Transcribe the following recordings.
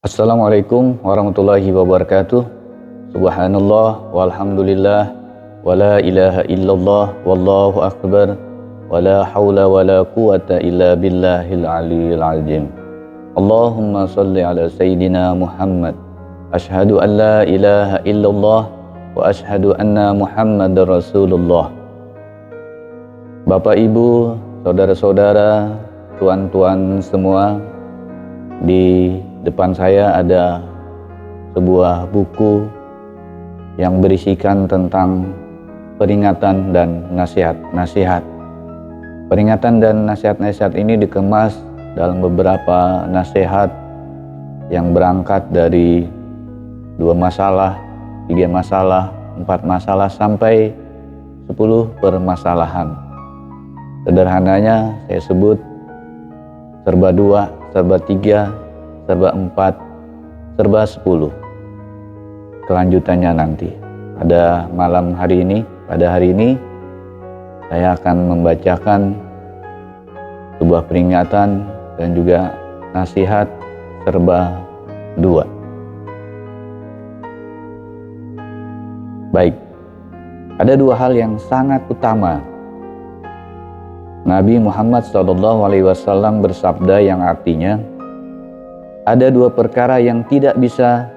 Assalamualaikum warahmatullahi wabarakatuh. Subhanallah walhamdulillah wa la ilaha illallah wallahu akbar wa la hawla wa la quwata illa billahil aliyil azim. Allahumma salli ala sayyidina Muhammad. Ashhadu an la ilaha illallah wa ashhadu anna Muhammadar Rasulullah. Bapak Ibu, saudara-saudara, tuan-tuan semua, di depan saya ada sebuah buku yang berisikan tentang peringatan dan nasihat-nasihat. Peringatan dan nasihat-nasihat ini dikemas dalam beberapa nasihat yang berangkat dari 2 masalah, 3 masalah, 4 masalah sampai 10 permasalahan. Sederhananya saya sebut serba 2, serba 3, serba 4, serba 10. Kelanjutannya nanti. Pada hari ini saya akan membacakan sebuah peringatan dan juga nasihat serba 2. Baik, ada 2 hal yang sangat utama. Nabi Muhammad SAW bersabda yang artinya, ada 2 perkara yang tidak bisa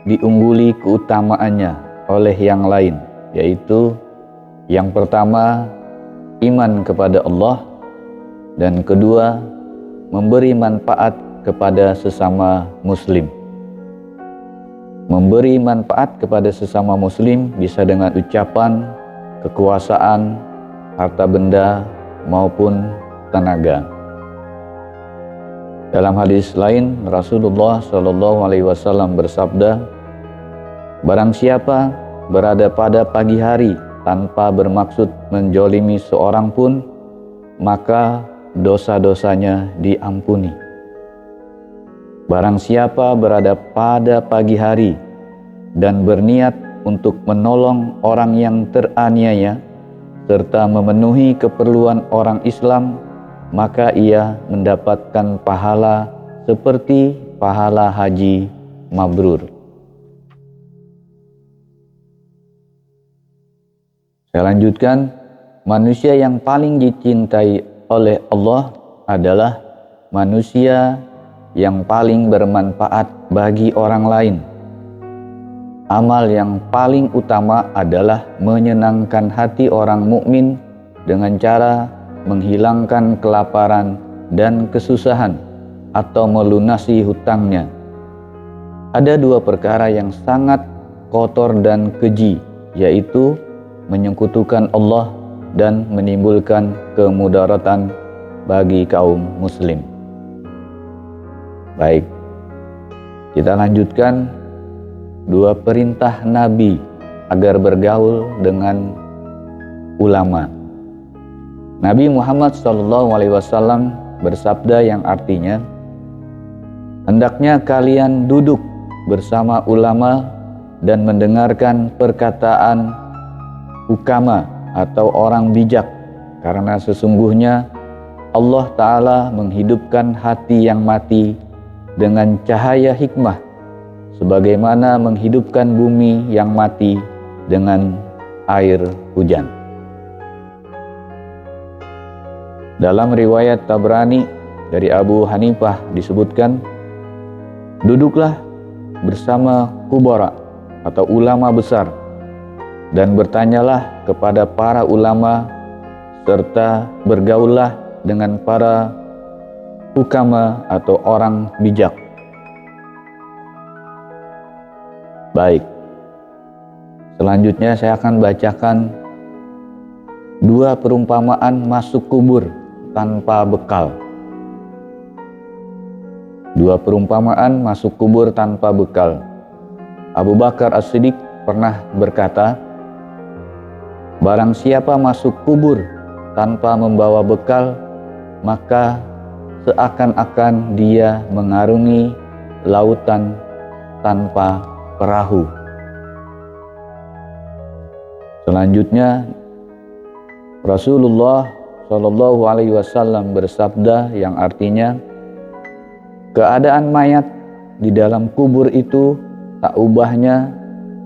diungguli keutamaannya oleh yang lain, yaitu yang pertama iman kepada Allah, dan kedua memberi manfaat kepada sesama muslim. Memberi manfaat kepada sesama muslim bisa dengan ucapan, kekuasaan, harta benda maupun tenaga. Dalam hadis lain, Rasulullah SAW bersabda, barang siapa berada pada pagi hari tanpa bermaksud menjolimi seorang pun, maka dosa-dosanya diampuni. Barang siapa berada pada pagi hari dan berniat untuk menolong orang yang teraniaya, serta memenuhi keperluan orang Islam, maka ia mendapatkan pahala seperti pahala haji mabrur. Saya lanjutkan, manusia yang paling dicintai oleh Allah adalah manusia yang paling bermanfaat bagi orang lain. Amal yang paling utama adalah menyenangkan hati orang mukmin dengan cara menghilangkan kelaparan dan kesusahan atau melunasi hutangnya. Ada 2 perkara yang sangat kotor dan keji, yaitu menyekutukan Allah dan menimbulkan kemudaratan bagi kaum muslim. Baik, kita lanjutkan 2 perintah Nabi agar bergaul dengan ulama. Nabi Muhammad SAW bersabda yang artinya, hendaknya kalian duduk bersama ulama dan mendengarkan perkataan hukama atau orang bijak, karena sesungguhnya Allah Ta'ala menghidupkan hati yang mati dengan cahaya hikmah, sebagaimana menghidupkan bumi yang mati dengan air hujan. Dalam riwayat Tabrani dari Abu Hanifah disebutkan, duduklah bersama kubara atau ulama besar dan bertanyalah kepada para ulama, serta bergaullah dengan para hukama atau orang bijak. Baik, selanjutnya saya akan bacakan 2 perumpamaan masuk kubur tanpa bekal. 2 perumpamaan masuk kubur tanpa bekal. Abu Bakar As-Siddiq pernah berkata, barang siapa masuk kubur tanpa membawa bekal, maka seakan-akan dia mengarungi lautan tanpa perahu. Selanjutnya, Rasulullah SAW bersabda yang artinya, keadaan mayat di dalam kubur itu tak ubahnya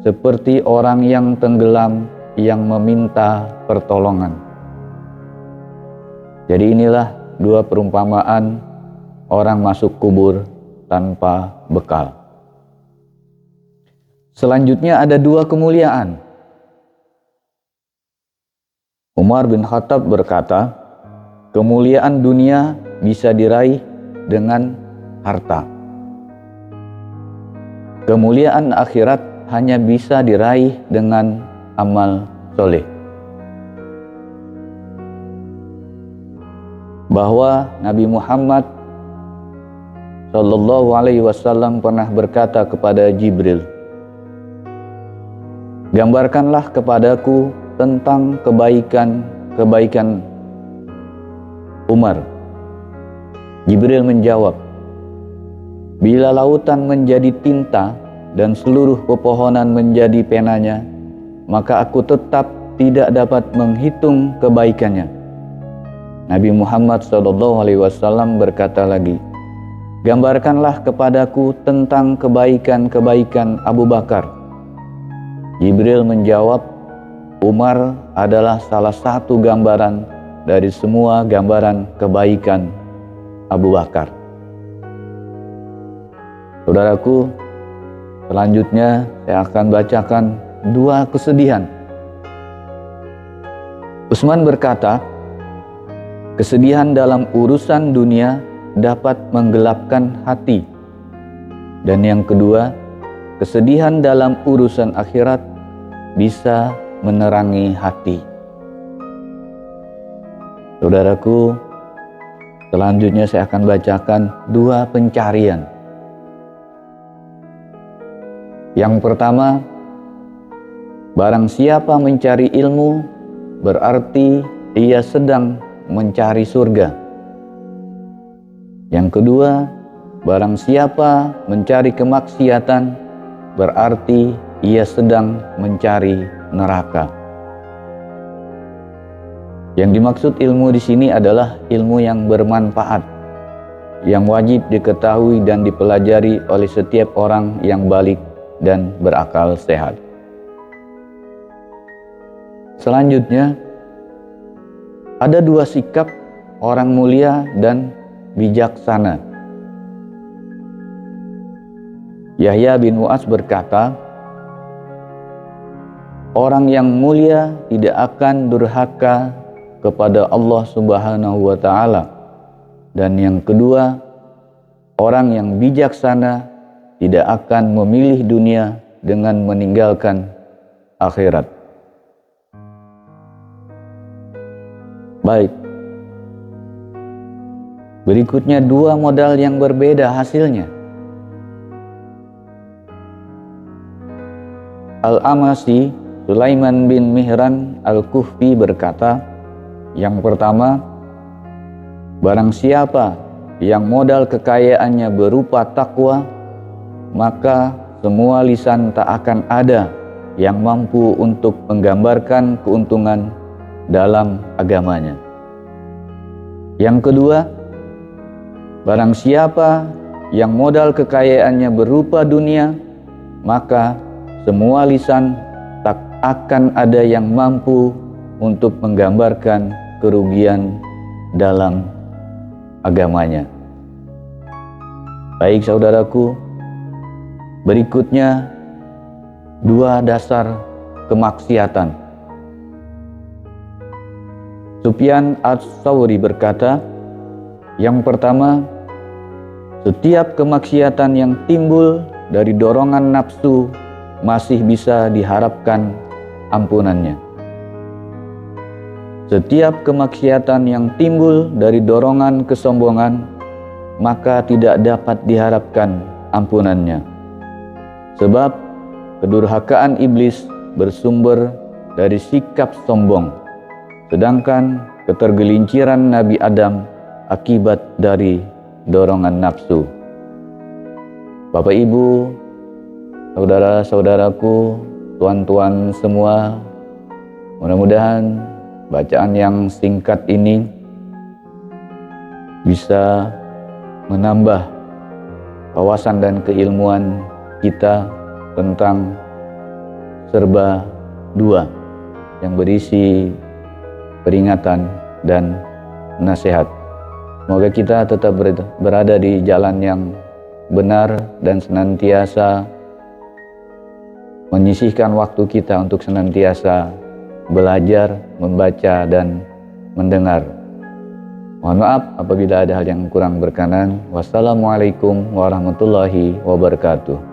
seperti orang yang tenggelam yang meminta pertolongan. Jadi inilah dua perumpamaan orang masuk kubur tanpa bekal. Selanjutnya ada dua kemuliaan. Umar bin Khattab berkata, kemuliaan dunia bisa diraih dengan harta. Kemuliaan akhirat hanya bisa diraih dengan amal soleh. Bahwa Nabi Muhammad Sallallahu Alaihi Wasallam pernah berkata kepada Jibril, gambarkanlah kepadaku tentang kebaikan Umar. Jibril menjawab, bila lautan menjadi tinta dan seluruh pepohonan menjadi penanya, maka aku tetap tidak dapat menghitung kebaikannya. Nabi Muhammad SAW berkata lagi, gambarkanlah kepadaku tentang kebaikan Abu Bakar. Jibril menjawab, Umar adalah salah satu gambaran dari semua gambaran kebaikan Abu Bakar. Saudaraku, selanjutnya saya akan bacakan dua kesedihan. Utsman berkata, kesedihan dalam urusan dunia dapat menggelapkan hati. Dan yang kedua, kesedihan dalam urusan akhirat bisa menerangi hati. Saudaraku, selanjutnya saya akan bacakan dua pencarian. Yang pertama, barang siapa mencari ilmu, berarti ia sedang mencari surga. Yang kedua, barang siapa mencari kemaksiatan, berarti ia sedang mencari neraka. Yang dimaksud ilmu di sini adalah ilmu yang bermanfaat, yang wajib diketahui dan dipelajari oleh setiap orang yang balik dan berakal sehat. Selanjutnya, ada dua sikap orang mulia dan bijaksana. Yahya bin Mu'adz berkata, orang yang mulia tidak akan durhaka kepada Allah Subhanahu wa Ta'ala. Dan yang kedua, orang yang bijaksana tidak akan memilih dunia dengan meninggalkan akhirat. Baik. Berikutnya dua modal yang berbeda hasilnya. Al-Amasi Sulaiman bin Mihran Al-Kufi berkata, yang pertama, barang siapa yang modal kekayaannya berupa takwa, maka semua lisan tak akan ada yang mampu untuk menggambarkan keuntungan dalam agamanya. Yang kedua, barang siapa yang modal kekayaannya berupa dunia, maka semua lisan tak akan ada yang mampu untuk menggambarkan kerugian dalam agamanya. Baik saudaraku, berikutnya dua dasar kemaksiatan. Sufyan Ats-Tsauri berkata, yang pertama, setiap kemaksiatan yang timbul dari dorongan nafsu masih bisa diharapkan ampunannya. Setiap kemaksiatan yang timbul dari dorongan kesombongan, maka tidak dapat diharapkan ampunannya. Sebab kedurhakaan iblis bersumber dari sikap sombong, sedangkan ketergelinciran Nabi Adam akibat dari dorongan nafsu. Bapak Ibu, saudara-saudaraku, tuan-tuan semua, mudah-mudahan bacaan yang singkat ini bisa menambah wawasan dan keilmuan kita tentang serba 2 yang berisi peringatan dan nasihat. Semoga kita tetap berada di jalan yang benar dan senantiasa menyisihkan waktu kita untuk senantiasa belajar, membaca, dan mendengar. Mohon maaf apabila ada hal yang kurang berkenan. Wassalamualaikum warahmatullahi wabarakatuh.